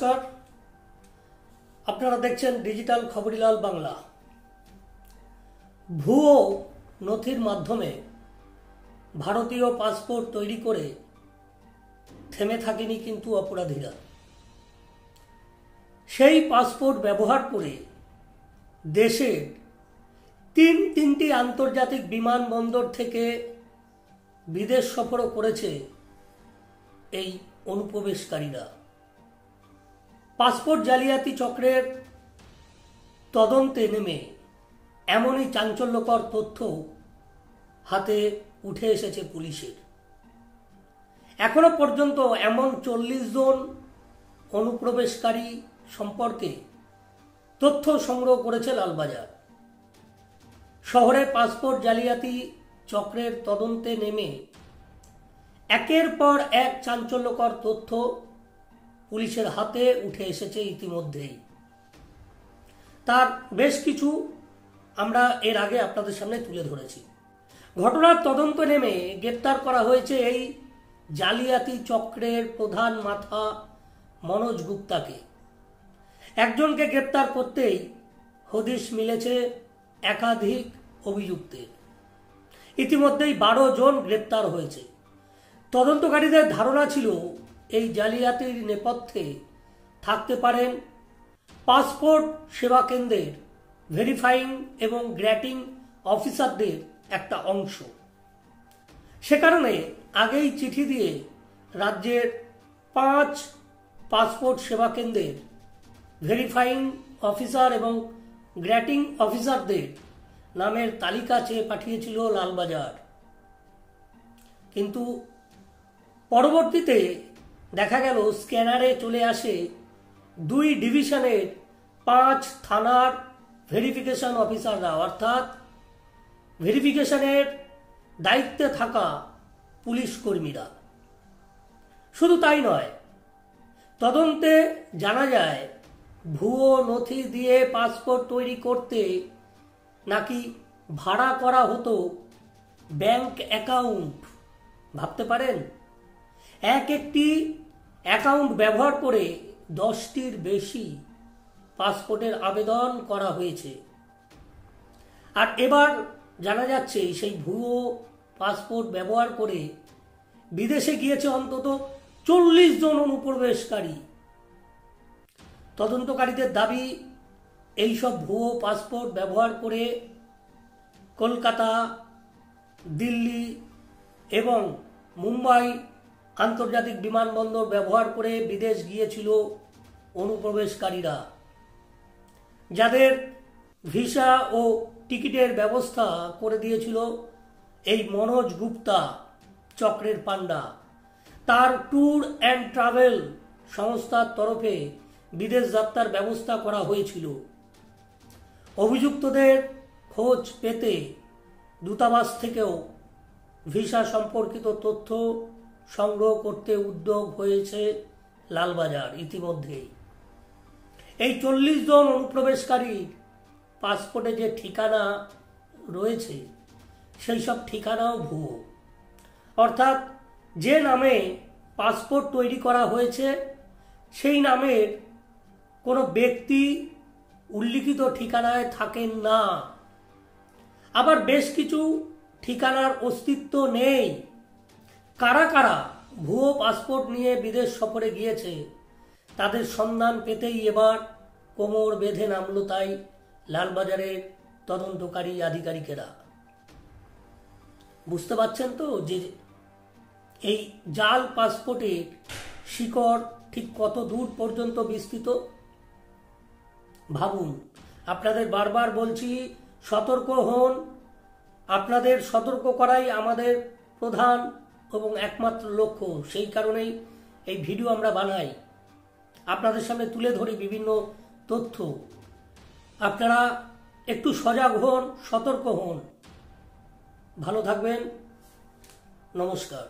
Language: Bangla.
নমস্কার। আপনারা দেখছেন ডিজিটাল খবরিলাল বাংলা। ভুয়ো নথির মাধ্যমে ভারতীয় পাসপোর্ট তৈরি করে থেমে থাকেনি কিন্তু অপরাধীরা। সেই পাসপোর্ট ব্যবহার করে দেশের তিনটি আন্তর্জাতিক বিমানবন্দর থেকে বিদেশ সফরও করেছে এই অনুপ্রবেশকারীরা। পাসপোর্ট জালিয়াতি চক্রের তদন্তে নেমে এমনই চাঞ্চল্যকর তথ্য হাতে উঠে এসেছে পুলিশের। এখনো পর্যন্ত এমন 40 জন অনুপ্রবেশকারী সম্পর্কে তথ্য সংগ্রহ করেছে লালবাজার শহরে। পাসপোর্ট জালিয়াতি চক্রের তদন্তে নেমে একের পর এক চাঞ্চল্যকর তথ্য পুলিশের হাতে উঠে এসেছে ইতিমধ্যেই। তার বেশ কিছু আমরা এর আগে আপনাদের সামনে তুলে ধরেছি। ঘটনার তদন্ত নেমে গ্রেপ্তার করা হয়েছে এই জালিয়াতি চক্রের প্রধান মাথা মনোজ গুপ্তাকে। একজনকে গ্রেপ্তার করতেই হদিশ মিলেছে একাধিক অভিযুক্তের। ইতিমধ্যেই 12 জন গ্রেপ্তার হয়েছে। তদন্তকারীদের ধারণা ছিল এই জালিয়াতির নেপথ্যে থাকতে পারেন পাসপোর্ট সেবা কেন্দ্রের ভেরিফাইং এবং গ্র্যাটিং অফিসারদের একটা অংশ। সে কারণে আগেই চিঠি দিয়ে রাজ্যের 5 পাসপোর্ট সেবা কেন্দ্রের ভেরিফাইং অফিসার এবং গ্র্যাটিং অফিসারদের নামের তালিকা চেয়ে পাঠিয়েছিল লালবাজার। কিন্তু পরবর্তীতে দেখা গেল স্ক্যানারে চলে আসে 2 ডিভিশনের 5 থানার ভেরিফিকেশন অফিসাররা, অর্থাৎ ভেরিফিকেশনের দায়িত্বে থাকা পুলিশ কর্মীরা। শুধু তাই নয়, তদন্তে জানা যায় ভুয়ো নথি দিয়ে পাসপোর্ট তৈরি করতে নাকি ভাড়া করা হতো ব্যাংক অ্যাকাউন্ট। ভাবতে পারেন, একটি অ্যাকাউন্ট ব্যবহার করে 10টির বেশি পাসপোর্টের আবেদন করা হয়েছে। আর এবার জানা যাচ্ছে সেই ভুয়ো পাসপোর্ট ব্যবহার করে বিদেশে গিয়েছে অন্তত 40 জন অনুপ্রবেশকারী। তদন্তকারীদের দাবি, এইসব ভুয়ো পাসপোর্ট ব্যবহার করে কলকাতা, দিল্লি এবং মুম্বাই আন্তর্জাতিক বিমানবন্দর ব্যবহার করে বিদেশ গিয়েছিল অনুপ্রবেশকারীরা, যাদের ভিসা ও টিকিটের ব্যবস্থা করে দিয়েছিল এই মনোজ গুপ্তা চক্রের পান্ডা। তার ট্যুর অ্যান্ড ট্রাভেল সংস্থার তরফে বিদেশ যাত্রার ব্যবস্থা করা হয়েছিল। অভিযুক্তদের খোঁজ পেতে দূতাবাস থেকেও ভিসা সম্পর্কিত তথ্য সংগ্রহ করতে উদ্যোগ হয়েছে লালবাজার ইতিমধ্যেই। এই 40 জন অনুপ্রবেশকারী পাসপোর্টে যে ঠিকানা রয়েছে সেই সব ঠিকানাও ভুয়ো। অর্থাৎ যে নামে পাসপোর্ট তৈরি করা হয়েছে সেই নামের কোনো ব্যক্তি উল্লিখিত ঠিকানায় থাকেন না। আবার বেশ কিছু ঠিকানার অস্তিত্ব নেই। কারা কারা ভুয়ো পাসপোর্ট নিয়ে বিদেশ সফরে গিয়েছে তাদের সন্ধান পেতেই এবার কোমর বেঁধে নামল তাই লালবাজারের তদন্তকারী আধিকারিকেরা। বুঝতে পারছেন তো যে এই জাল পাসপোর্টের শিকড় ঠিক কত দূর পর্যন্ত বিস্তৃত। ভাবুন, আপনাদের বারবার বলছি সতর্ক হন। আপনাদের সতর্ক করাই আমাদের প্রধান এবং একমাত্র লক্ষ্য। সেই কারণেই এই ভিডিও আমরা বানাই, আপনাদের সামনে তুলে ধরি বিভিন্ন তথ্য। আপনারা একটু সজাগ হন, সতর্ক হন। ভালো থাকবেন। নমস্কার।